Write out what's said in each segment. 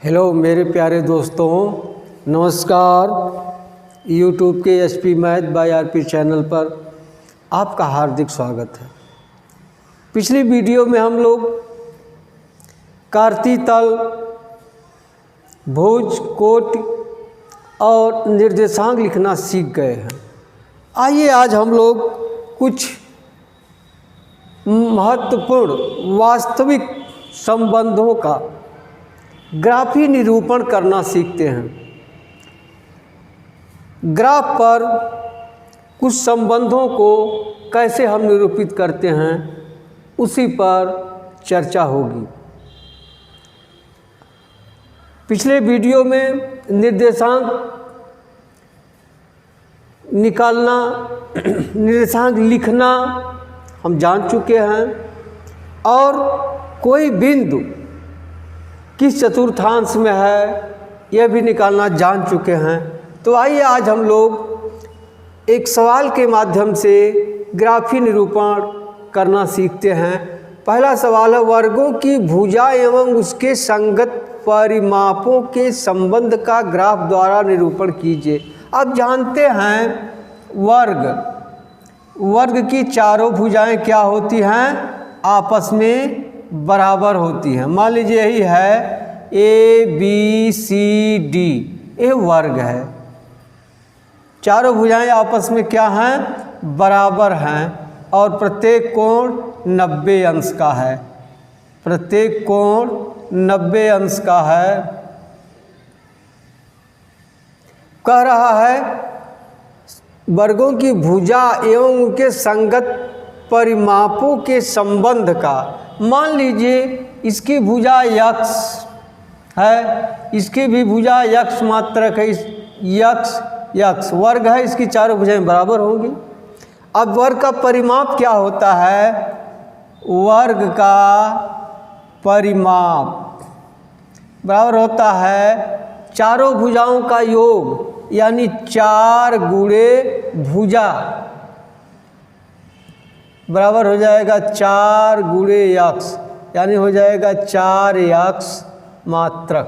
Hello मेरे प्यारे दोस्तों, नमस्कार। यूट्यूब के SP math by RP channel पर आपका हार्दिक स्वागत है। पिछली वीडियो में हम लोग कार्ती तल, भुज, कोटि और निर्देशांक लिखना सीख गए हैं। आइए आज हम लोग कुछ महत्वपूर्ण वास्तविक संबंधों का ग्राफी निरूपण करना सीखते हैं। ग्राफ पर कुछ संबंधों को कैसे हम निरूपित करते हैं उसी पर चर्चा होगी। पिछले वीडियो में निर्देशांक निकालना, निर्देशांक लिखना हम जान चुके हैं और कोई बिंदु किस चतुर्थांश में है यह भी निकालना जान चुके हैं। तो आइए आज हम लोग एक सवाल के माध्यम से ग्राफी निरूपण करना सीखते हैं। पहला सवाल है, वर्गों की भुजा एवं उसके संगत परिमापों के संबंध का ग्राफ द्वारा निरूपण कीजिए। अब जानते हैं वर्ग की चारों भुजाएं क्या होती हैं? आपस में बराबर होती हैं। मान लीजिए यही है ABCD, ये वर्ग है। चारों भुजाएं आपस में क्या हैं? बराबर हैं और प्रत्येक कोण 90 अंश का है। प्रत्येक कोण 90 अंश का है। कह रहा है वर्गों की भुजा एवं उनके संगत परिमापों के संबंध का। मान लीजिए इसकी भुजा x है, इसकी भी भुजा x मात्रक है। x वर्ग है, इसकी चारों भुजाएं बराबर होंगी। अब वर्ग का परिमाप क्या होता है? वर्ग का परिमाप बराबर होता है चारों भुजाओं का योग, यानी 4 गुणे भुजा बराबर हो जाएगा 4 गुणे x, यानी हो जाएगा 4x मात्रक।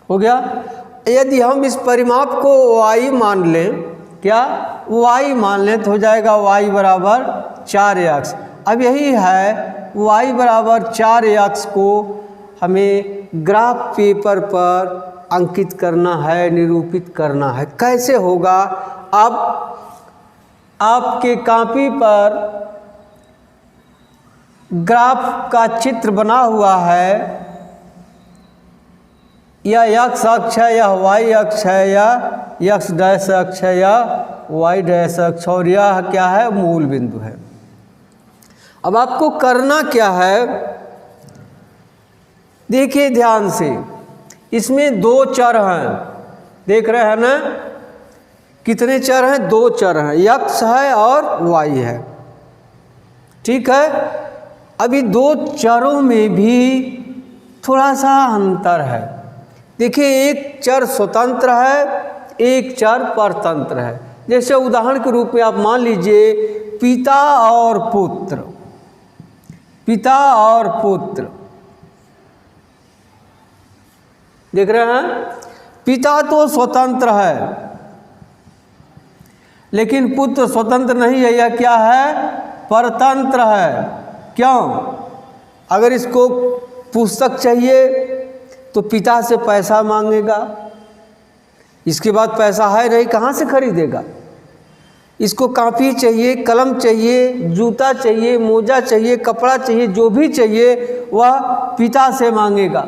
हो गया। यदि हम इस परिमाप को y मान लें, क्या y मान लें, तो हो जाएगा y बराबर 4x। अब यही है y बराबर 4x को हमें ग्राफ पेपर पर अंकित करना है, निरूपित करना है। कैसे होगा? अब आपके कॉपी पर ग्राफ का चित्र बना हुआ है। यह x अक्ष है, यह y अक्ष है, या x डैश अक्ष है, या y डैश अक्ष, और यह क्या है? मूल बिंदु है। अब आपको करना क्या है? देखिए ध्यान से, इसमें 2 चर हैं। देख रहे हैं ना? कितने चर हैं? 2 चर हैं, x है और y है। ठीक है। अभी 2 चरों में भी थोड़ा सा अंतर है। देखिए, एक चर स्वतंत्र है, एक चर परतंत्र है। जैसे उदाहरण के रूप में आप मान लीजिए पिता और पुत्र। पिता और पुत्र देख रहे हैं? पिता तो स्वतंत्र है लेकिन पुत्र स्वतंत्र नहीं है। यह क्या है? परतंत्र है। क्यों? अगर इसको पुस्तक चाहिए तो पिता से पैसा मांगेगा, इसके बाद पैसा है नहीं, कहाँ से खरीदेगा? इसको कॉपी चाहिए, कलम चाहिए, जूता चाहिए, मोजा चाहिए, कपड़ा चाहिए, जो भी चाहिए वह पिता से मांगेगा।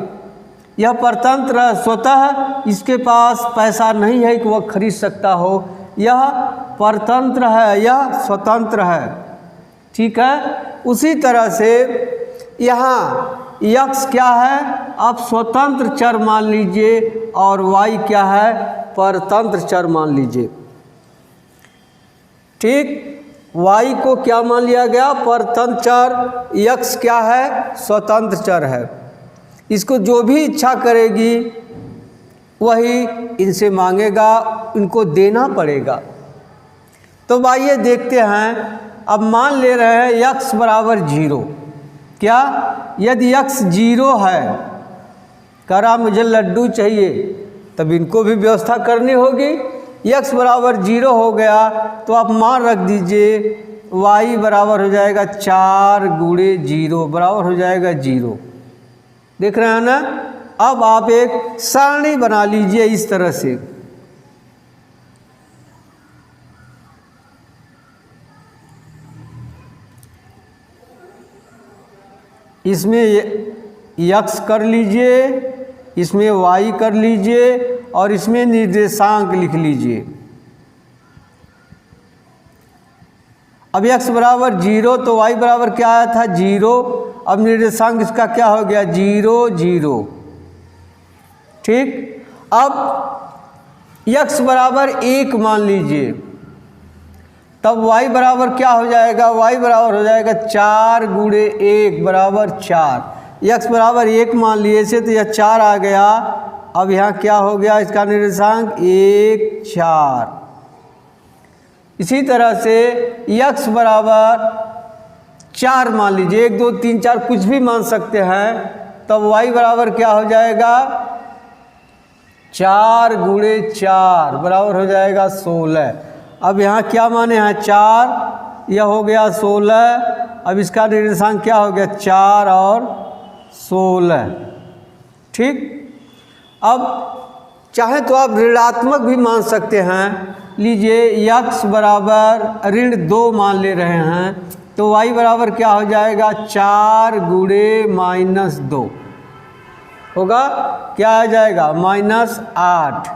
यह परतंत्र है, स्वतः इसके पास पैसा नहीं है कि वह खरीद सकता हो। यह परतंत्र है, यह स्वतंत्र है। ठीक है। उसी तरह से यहाँ x क्या है? आप स्वतंत्र चर मान लीजिए और y क्या है? परतंत्र चर मान लीजिए। ठीक। y को क्या मान लिया गया? परतंत्र चर। x क्या है? स्वतंत्र चर है। इसको जो भी इच्छा करेगी वही इनसे मांगेगा, इनको देना पड़ेगा। तो आइए देखते हैं। अब मान ले रहे हैं x बराबर 0। क्या? यदि x 0 है, कह रहा मुझे लड्डू चाहिए, तब इनको भी व्यवस्था करनी होगी। x बराबर 0 हो गया तो आप मान रख दीजिए y बराबर हो जाएगा 4 गुणे 0 बराबर हो जाएगा 0। देख रहे हैं ना? अब आप एक सारणी बना लीजिए इस तरह से। इसमें x कर लीजिए, इसमें y कर लीजिए और इसमें निर्देशांक लिख लीजिए। अब x बराबर 0 तो y बराबर क्या आया था? 0। अब निर्देशांक इसका क्या हो गया? 0 0। ठीक। अब x बराबर 1 मान लीजिए, तब y बराबर क्या हो जाएगा? y बराबर हो जाएगा 4 गुणे 1 बराबर 4। x बराबर 1 मान लिए से तो यह 4 आ गया। अब यहाँ क्या हो गया? इसका निर्देशांक 1 4। इसी तरह से x बराबर 4 मान लीजिए, 1 2 3 4 कुछ भी मान सकते हैं, तब y बराबर क्या हो जाएगा? 4 गुणे 4 बराबर हो जाएगा 16। अब यहाँ क्या माने हैं? 4, यह हो गया 16। अब इसका निर्देशांक क्या हो गया? 4 और 16। ठीक। अब चाहे तो आप ऋणात्मक भी मान सकते हैं। लीजिए x बराबर ऋण 2 मान ले रहे हैं, तो y बराबर क्या हो जाएगा? 4 गुणे -2 होगा। क्या आ जाएगा? -8।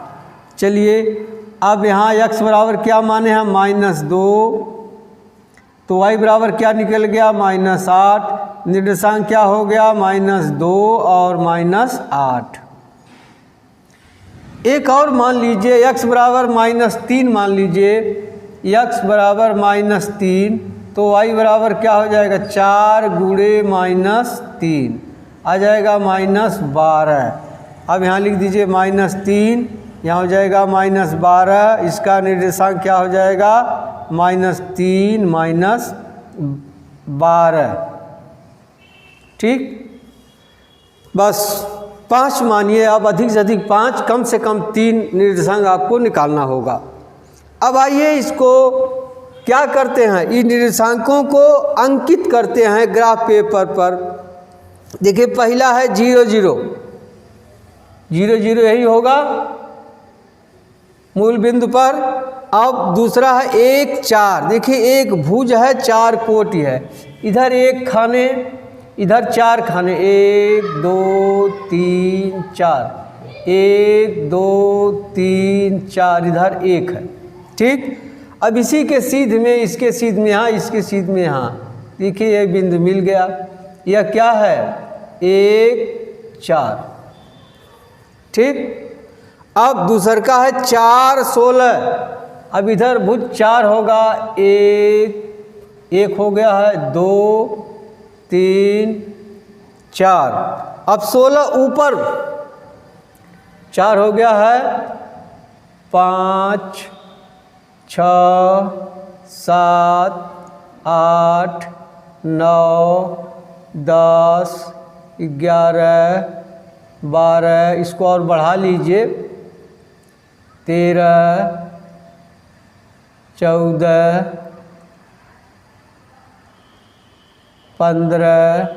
चलिए अब यहाँ x बराबर क्या माने हैं? -2, तो y बराबर क्या निकल गया? -8। निर्देशांक क्या हो गया? -2 और -8। एक और मान लीजिए, x बराबर -3 मान लीजिए, x बराबर -3, तो y बराबर क्या हो जाएगा? 4 गुणे -3 आ जाएगा -12। अब यहाँ लिख दीजिए -3, यहाँ हो जाएगा -12। इसका निर्देशांक क्या हो जाएगा? -3 -12। ठीक। बस 5 मानिए, अब अधिक से अधिक 5, कम से कम 3 निर्देशांक आपको निकालना होगा। अब आइए इसको क्या करते हैं? इन निर्देशांकों को अंकित करते हैं ग्राफ पेपर पर। देखिए पहला है 0 0 0 0, यही होगा मूल बिंदु पर। अब दूसरा है 1 4। देखिए एक भुज है, 4 कोटि है, इधर 1 खाने, इधर 4 खाने, 1 2 3 4, 1 2 3 4, इधर 1 है। ठीक। अब इसी के सीध में, इसके सीध में यहाँ, इसके सीध में यहाँ, देखिए ये बिंदु मिल गया। यह क्या है? 1 4। ठीक। अब दूसर का है 4 16। अब इधर भुज 4 होगा, 1 हो गया है, 2 3 4। अब 16 ऊपर 4 हो गया है, 5 6 7 8 9 10 11 12। इसको और बढ़ा लीजिए, 13 14 15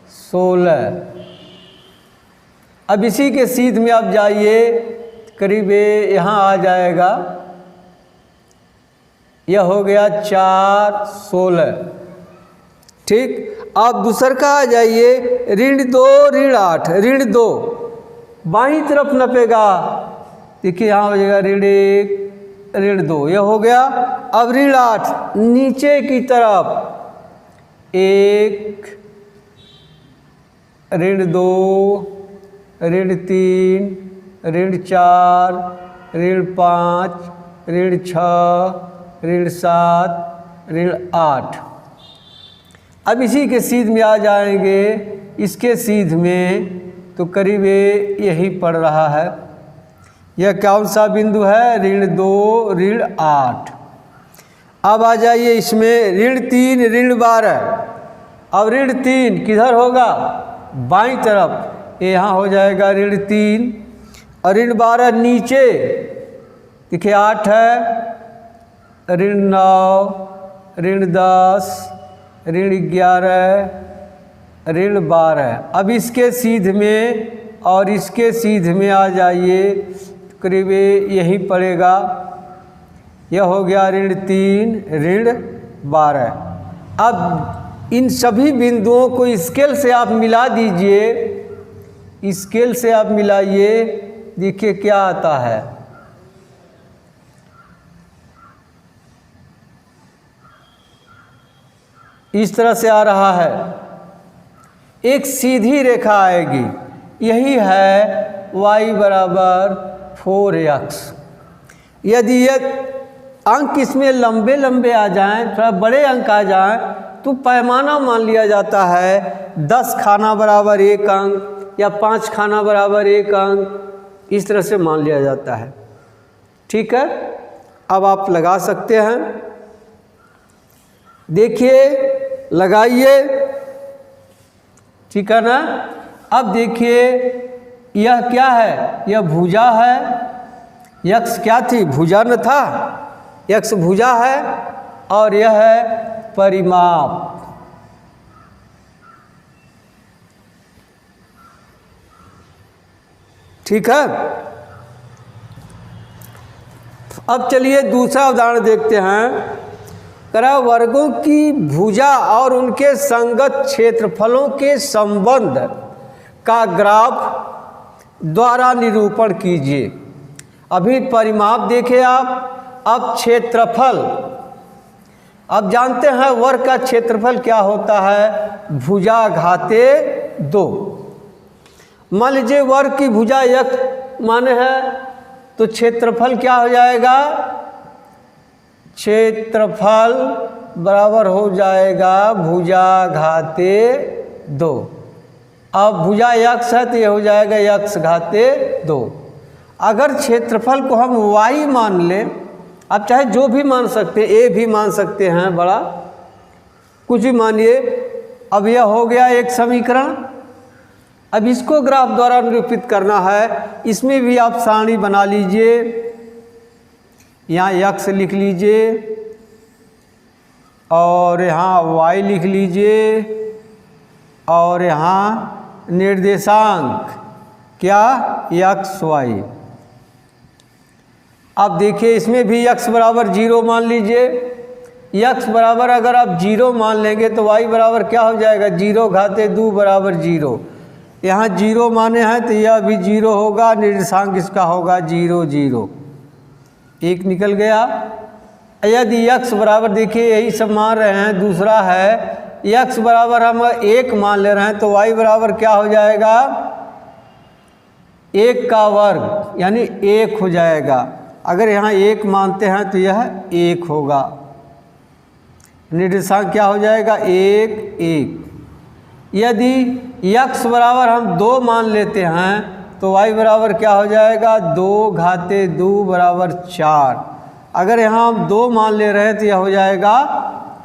16। अब इसी के सीध में आप जाइए, करीब यहाँ आ जाएगा, यह हो गया 4 16। ठीक। आप दूसर का आ जाइए, ऋण 2 ऋण 8, ऋण 2 बाईं तरफ नपेगा। देखिए यहाँ हो जाएगा ऋण 1 ऋण 2, यह हो गया। अब ऋण 8 नीचे की तरफ, 1 ऋण 2 ऋण 3 ऋण 4 ऋण 5 ऋण 6 ऋण 7 ऋण 8। अब इसी के सीध में आ जाएंगे, इसके सीध में तो करीब यही पड़ रहा है। यह कौन सा बिंदु है? ऋण 2 ऋण 8। अब आ जाइए इसमें, ऋण 3 ऋण 12। अब ऋण 3 किधर होगा? बाईं तरफ, यहाँ हो जाएगा ऋण 3। और ऋण 12 नीचे देखिए 8 है, ऋण 9, ऋण 10, ऋण 11, ऋण 12। अब इसके सीध में और इसके सीध में आ जाइए, करीब यही पड़ेगा। यह हो गया ऋण 3, ऋण 12। अब इन सभी बिंदुओं को स्केल से आप मिला दीजिए, स्केल से आप मिलाइए, देखिए क्या आता है। इस तरह से आ रहा है, एक सीधी रेखा आएगी, यही है y बराबर 4x। यदि ये अंक इसमें लंबे लंबे आ जाएं, थोड़ा बड़े अंक आ जाएं, तो पैमाना मान लिया जाता है 10 खाना बराबर 1 अंक या 5 खाना बराबर 1 अंक, इस तरह से मान लिया जाता है। ठीक है, अब आप लगा सकते हैं, देखिए लगाइए, ठीक है ना। अब देखिए यह क्या है? यह भुजा है। यक्ष क्या थी? भुजा न था, यक्ष भुजा है। और यह है परिमाप। ठीक है, अब चलिए दूसरा उदाहरण देखते हैं। करा वर्गों की भुजा और उनके संगत क्षेत्रफलों के संबंध का ग्राफ द्वारा निरूपण कीजिए। अभी परिमाप देखे आप, अब क्षेत्रफल। अब जानते हैं वर्ग का क्षेत्रफल क्या होता है? भुजा घाते 2। मान लीजिए वर्ग की भुजा एक माने है, तो क्षेत्रफल क्या हो जाएगा? क्षेत्रफल बराबर हो जाएगा भुजा घाते 2। अब भुजा यक्ष है तो ये हो जाएगा यक्ष घाते 2। अगर क्षेत्रफल को हम y मान लें, आप चाहे जो भी मान सकते हैं, a भी मान सकते हैं, बड़ा कुछ भी मानिए। अब यह हो गया एक समीकरण। अब इसको ग्राफ द्वारा निरूपित करना है, इसमें भी आप सारणी बना लीजिए। यहाँ यक्ष लिख लीजिए और यहाँ y लिख लीजिए और यहाँ निर्देशांक क्या? x y। अब देखिए इसमें भी x बराबर 0 मान लीजिए। x बराबर अगर आप 0 मान लेंगे तो y बराबर क्या हो जाएगा? 0 घाते 2 बराबर 0। यहाँ 0 माने हैं तो यह भी 0 होगा, निर्देशांक इसका होगा 0 0, एक निकल गया। यदि x बराबर देखिए यही सब मान रहे हैं, दूसरा है x बराबर हम 1 मान ले रहे हैं, तो y बराबर क्या हो जाएगा? 1 का वर्ग यानी 1 हो जाएगा। अगर यहाँ 1 मानते हैं तो यह 1 होगा, निर्देशांक क्या हो जाएगा? 1 1। यदि x बराबर हम 2 मान लेते हैं तो y बराबर क्या हो जाएगा? 2 घाते 2 बराबर 4। अगर यहाँ हम 2 मान ले रहे हैं तो यह हो जाएगा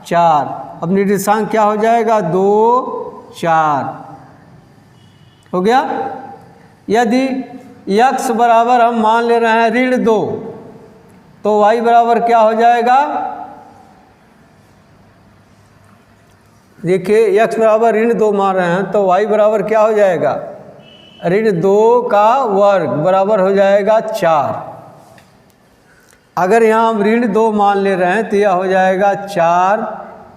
4। अब निर्देशांक क्या हो जाएगा? 2 4 हो गया। यदि x बराबर हम मान ले रहे हैं ऋण 2, तो y बराबर क्या हो जाएगा? देखिए x बराबर ऋण 2 मान रहे हैं तो y बराबर क्या हो जाएगा? ऋण 2 का वर्ग बराबर हो जाएगा 4। अगर यहाँ हम ऋण 2 मान ले रहे हैं तो यह हो जाएगा 4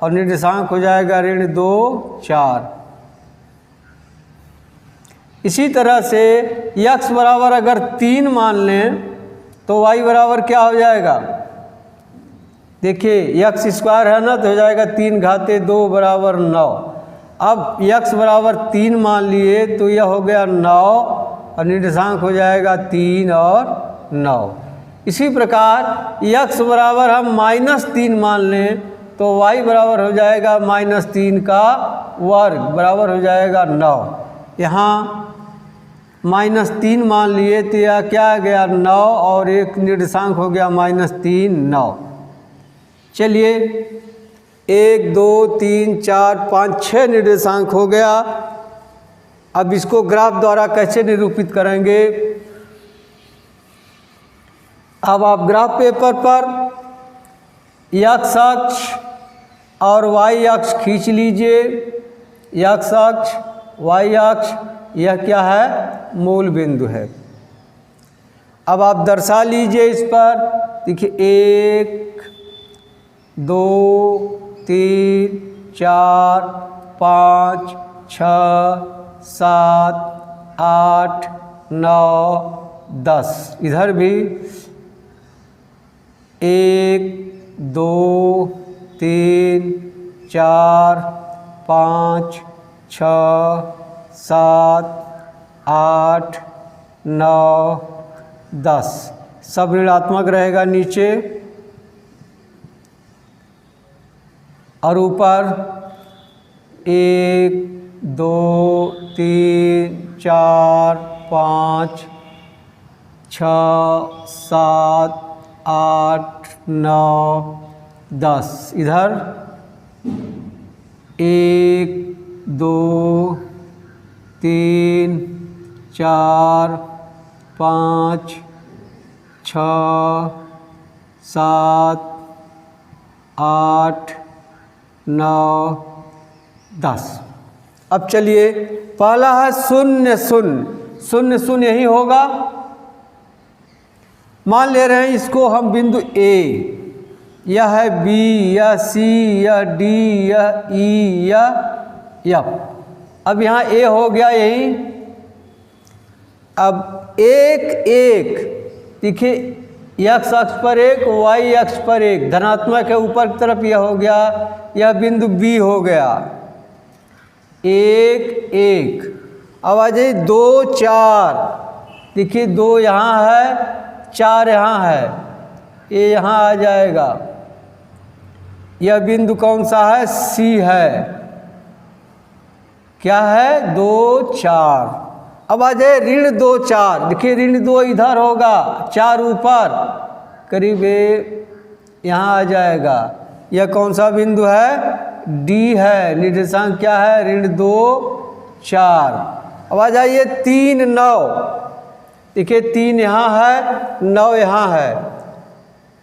और निर्देशांक हो जाएगा ऋण 2 4। इसी तरह से x बराबर अगर 3 मान लें तो y बराबर क्या हो जाएगा? देखिए x स्क्वायर है ना, तो हो जाएगा 3 घाते 2 बराबर 9। अब x बराबर 3 मान लिए तो यह हो गया 9 और निर्देशांक हो जाएगा 3 और 9। इसी प्रकार x बराबर हम -3 मान लें तो y बराबर हो जाएगा -3 का वर्ग बराबर हो जाएगा 9। यहाँ -3 मान लिए तो यह क्या आ गया? 9 और एक निर्देशांक हो गया -3 9। चलिए 1 2 3 4 5 6 निर्देशांक हो गया। अब इसको ग्राफ द्वारा कैसे निरूपित करेंगे? अब आप ग्राफ पेपर पर x अक्ष और y अक्ष खींच लीजिए। x अक्ष y अक्ष यह क्या है? मूल बिंदु है। अब आप दर्शा लीजिए इस पर। देखिए 1 2 3 4 5 6 7 8 9 10। इधर भी 1 2 3 4 5 6 7 8 9 10। सब ऋणात्मक रहेगा नीचे और ऊपर 1 2 3 4 5 6 7 8 9 10। इधर 1 2 3 4 5 6 7 8 9 10। अब चलिए, पहला है 0 0 0 0 यही होगा। मान ले रहे हैं इसको हम बिंदु A, यह है B, यह C, यह D, यह E, यह F। अब यहाँ A हो गया यही। अब 1 1 देखिए, x अक्ष पर 1 y अक्ष पर 1 धनात्मक है, ऊपर की तरफ यह हो गया, यह बिंदु B हो गया। 1 1। अब आ जाइए 2 4। देखिए 2 यहाँ है, 4 यहाँ है, ये यहाँ आ जाएगा। यह बिंदु कौन सा है? C है। क्या है? 2 4। अब आ जाए ऋण 2 4। देखिए ऋण 2 इधर होगा, 4 ऊपर, करीब यहाँ आ जाएगा। यह कौन सा बिंदु है? D है। निर्देशांक क्या है? ऋण 2 4। अब आ जाइए 3 9। देखिए 3 यहाँ है, 9 यहाँ है,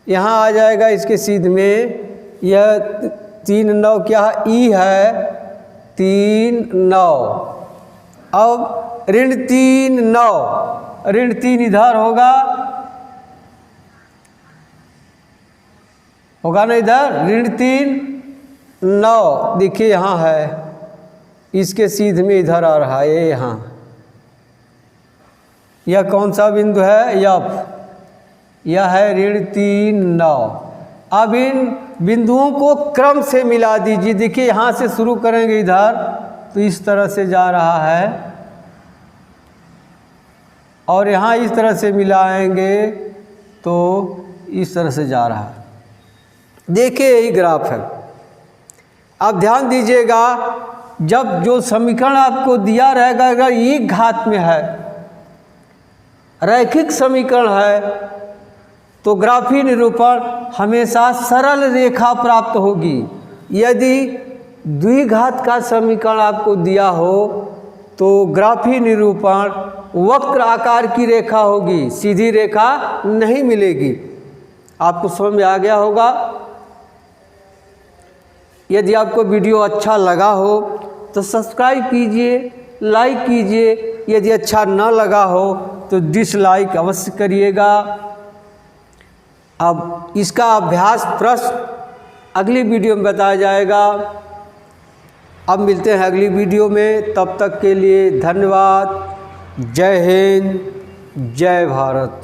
यहाँ आ जाएगा इसके सीध में। यह 3 9 क्या है? E है। 3 9। अब ऋण 3 9, ऋण 3 इधर होगा, होगा ना इधर? ऋण 3 9 देखिए यहाँ है, इसके सीध में इधर आ रहा है, ये यहाँ। यह कौन सा बिंदु है? F। यह है ऋण 3 9। अब इन बिंदुओं को क्रम से मिला दीजिए। देखिए यहाँ से शुरू करेंगे इधर, तो इस तरह से जा रहा है, और यहाँ इस तरह से मिलाएंगे तो इस तरह से जा रहा है। देखिए यही ग्राफ है। आप ध्यान दीजिएगा, जब जो समीकरण आपको दिया रहेगा अगर एक घात में है, रैखिक समीकरण है, तो ग्राफीय निरूपण हमेशा सरल रेखा प्राप्त होगी। यदि द्विघात का समीकरण आपको दिया हो तो ग्राफीय निरूपण वक्र आकार की रेखा होगी, सीधी रेखा नहीं मिलेगी। आपको समझ में आ गया होगा। यदि आपको वीडियो अच्छा लगा हो तो सब्सक्राइब कीजिए, लाइक कीजिए। यदि अच्छा न लगा हो तो डिसलाइक अवश्य करिएगा। अब इसका अभ्यास प्रश्न अगली वीडियो में बताया जाएगा। अब मिलते हैं अगली वीडियो में, तब तक के लिए धन्यवाद। जय हिंद, जय भारत।